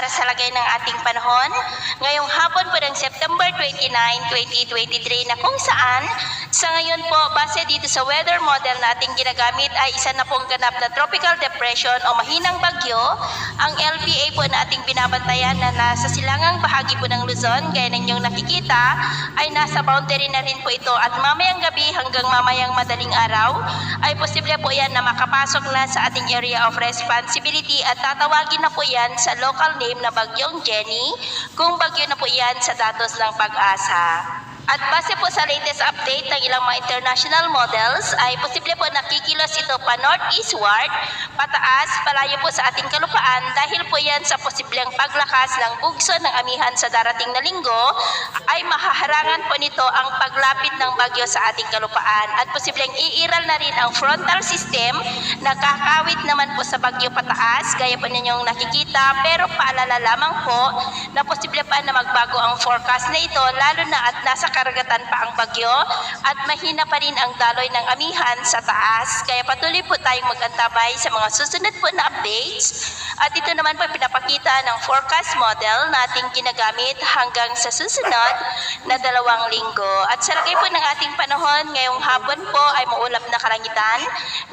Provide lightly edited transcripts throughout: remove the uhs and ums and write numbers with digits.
para sa lagay ng ating panahon ngayong hapon po ng September 29, 2023 na kung saan sa ngayon po base dito sa weather model na ating ginagamit ay isa na pong ganap na tropical depression o mahinang bagyo ang LPA po na ating binabantayan na nasa silangang bahagi po ng Luzon. Gaya ng inyong nakikita ay nasa boundary na rin po ito at mamayang gabi hanggang mamayang madaling araw ay posible po yan na makapasok na sa ating area of responsibility at tatawagin na po yan sa local name na Bagyong Jenny kung bagyo na po yan sa datos ng Pag-asa. At base po sa latest update ng ilang mga international models ay posible po nakikilos ito pa northeastward, pataas, palayo po sa ating kalupaan dahil po yan sa posibleng paglakas ng bugso ng amihan sa darating na linggo ay mahaharangan po nito ang paglapit ng bagyo sa ating kalupaan at posibleng iiral na rin ang frontal system na kakawit naman po sa bagyo pataas gaya po ninyong nakikita, pero paalala lamang po na posible pa na magbago ang forecast na ito lalo na at nasa karagatan pa ang bagyo at mahina pa rin ang daloy ng amihan sa taas. Kaya patuloy po tayong mag-antabay sa mga susunod po na updates. At ito naman po pinapakita ng forecast model na ating ginagamit hanggang sa susunod na 2 linggo. At sa lagay po ng ating panahon, ngayong hapon po ay maulap na kalangitan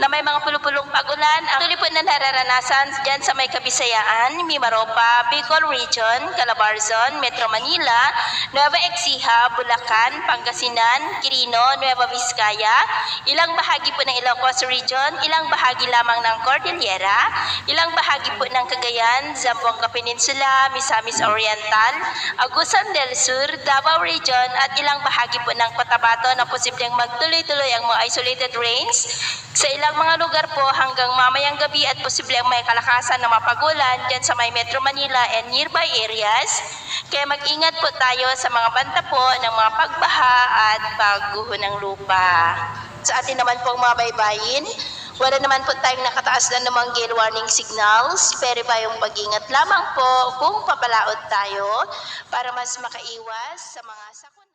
na may mga pulupulong pag-ulan. Ang tuloy po na nararanasan dyan sa may Kabisayaan, Mimaropa, Bicol Region, Calabarzon, Metro Manila, Nueva Ecija, Bulacan, Pangasinan, Quirino, Nueva Vizcaya, ilang bahagi po ng Ilocos Region, ilang bahagi lamang ng Cordillera, ilang bahagi po ng Cagayan, Zamboanga Peninsula, Misamis Oriental, Agusan del Sur, Davao Region at ilang bahagi po ng Cotabato na posibleng magtuloy-tuloy ang mga isolated rains sa ilang mga lugar po hanggang mamayang gabi at posibleng may kalakasan na mapagulan dyan sa may Metro Manila and nearby areas. Kaya mag-ingat po tayo sa mga banta po ng mga pagbaha at pagguho ng lupa. Sa atin naman pong mga baybayin, wala naman po tayong nakataas na namang gale warning signals, pero yung pag-ingat lamang po kung papalaot tayo para mas makaiwas sa mga sakuna.